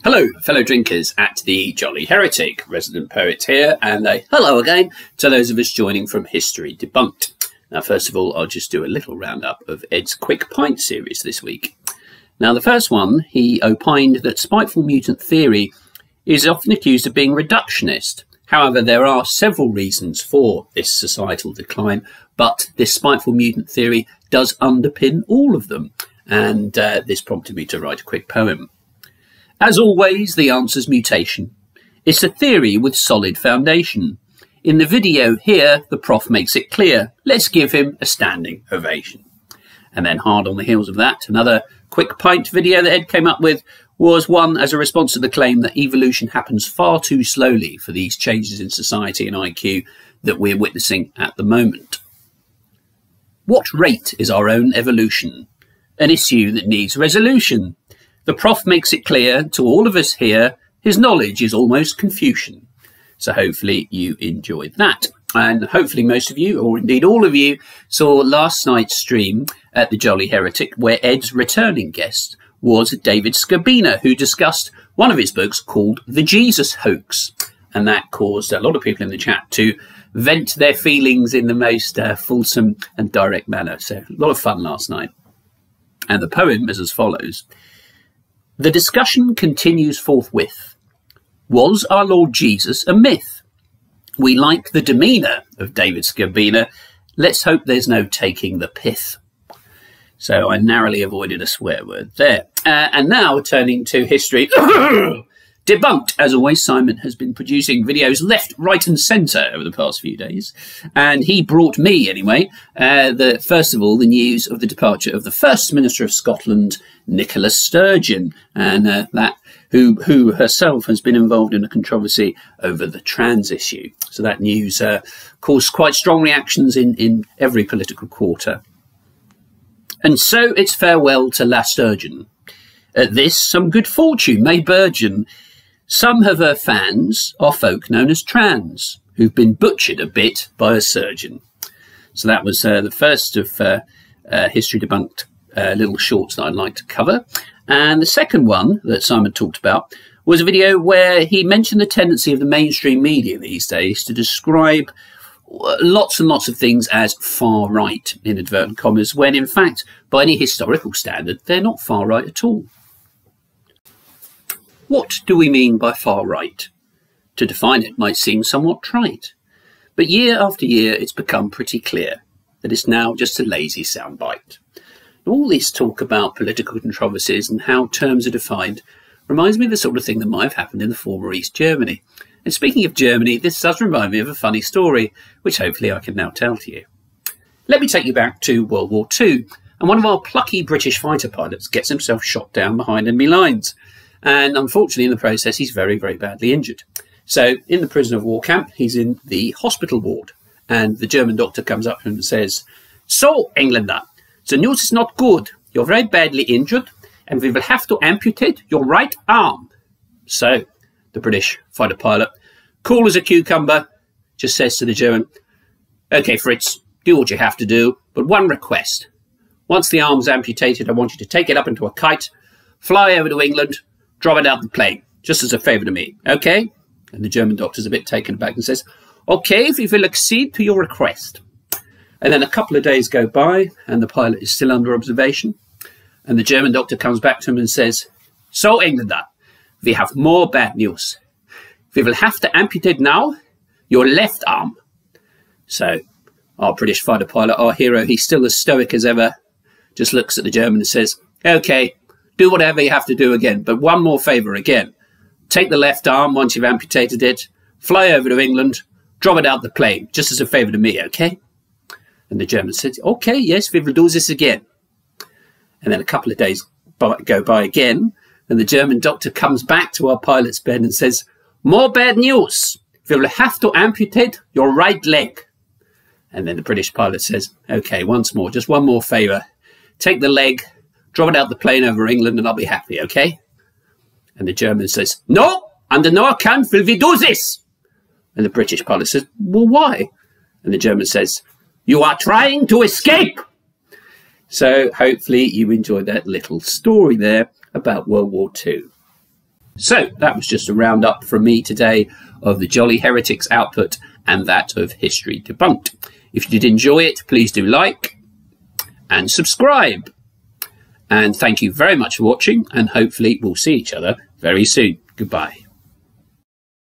Hello, fellow drinkers at the Jolly Heretic. Resident Poet here, and a hello again to those of us joining from History Debunked. Now, first of all, I'll just do a little roundup of Ed's Quick Pint series this week. Now, the first one, he opined that spiteful mutant theory is often accused of being reductionist. However, there are several reasons for this societal decline, but this spiteful mutant theory does underpin all of them, and this prompted me to write a quick poem. As always, the answer's mutation. It's a theory with solid foundation. In the video here, the prof makes it clear. Let's give him a standing ovation. And then hard on the heels of that, another quick pint video that Ed came up with was one as a response to the claim that evolution happens far too slowly for these changes in society and IQ that we're witnessing at the moment. What rate is our own evolution? An issue that needs resolution. The prof makes it clear to all of us here, his knowledge is almost Confucian. So hopefully you enjoyed that. And hopefully most of you, or indeed all of you, saw last night's stream at the Jolly Heretic, where Ed's returning guest was David Skrbina, who discussed one of his books called The Jesus Hoax. And that caused a lot of people in the chat to vent their feelings in the most fulsome and direct manner. So a lot of fun last night. And the poem is as follows. The discussion continues forthwith. Was our Lord Jesus a myth? We like the demeanour of David Skrbina. Let's hope there's no taking the pith. So I narrowly avoided a swear word there. And now turning to history. Debunked. As always, Simon has been producing videos left, right and centre over the past few days. And he brought me, anyway, first of all, the news of the departure of the First Minister of Scotland, Nicola Sturgeon, and who herself has been involved in a controversy over the trans issue. So that news caused quite strong reactions in every political quarter. And so it's farewell to La Sturgeon. At this, some good fortune may burgeon. Some of her fans are folk known as trans, who've been butchered a bit by a surgeon. So that was the first of History Debunked little shorts that I'd like to cover. And the second one that Simon talked about was a video where he mentioned the tendency of the mainstream media these days to describe lots and lots of things as far right, in inverted commas, when in fact, by any historical standard, they're not far right at all. What do we mean by far right? To define it might seem somewhat trite, but year after year it's become pretty clear that it's now just a lazy soundbite. All this talk about political controversies and how terms are defined reminds me of the sort of thing that might have happened in the former East Germany. And speaking of Germany, this does remind me of a funny story, which hopefully I can now tell to you. Let me take you back to World War II, and one of our plucky British fighter pilots gets himself shot down behind enemy lines. And unfortunately, in the process, he's very, very badly injured. So in the prisoner of war camp, he's in the hospital ward. And the German doctor comes up to him and says, "So, Englander, the news is not good. You're very badly injured, and we will have to amputate your right arm." So the British fighter pilot, cool as a cucumber, just says to the German, "Okay, Fritz, do what you have to do, but one request. Once the arm's amputated, I want you to take it up into a kite, fly over to England, drop it out the plane, just as a favour to me, okay?" And the German doctor's a bit taken aback and says, "Okay, we will accede to your request." And then a couple of days go by, and the pilot is still under observation. And the German doctor comes back to him and says, "So, Englander, we have more bad news. We will have to amputate now your left arm." So our British fighter pilot, our hero, he's still as stoic as ever, just looks at the German and says, "Okay, do whatever you have to do again, but one more favour again. Take the left arm once you've amputated it, fly over to England, drop it out the plane, just as a favour to me, okay?" And the German said, "Okay, yes, we will do this again." And then a couple of days go by again, and the German doctor comes back to our pilot's bed and says, "More bad news. We will have to amputate your right leg." And then the British pilot says, "Okay, once more, just one more favour. Take the leg, drop it out the plane over England, and I'll be happy, okay?" And the German says, "No, under no account will we do this." And the British pilot says, "Well, why?" And the German says, "You are trying to escape." So hopefully you enjoyed that little story there about World War II. So that was just a roundup from me today of the Jolly Heretics output and that of History Debunked. If you did enjoy it, please do like and subscribe. And thank you very much for watching, and hopefully we'll see each other very soon. Goodbye.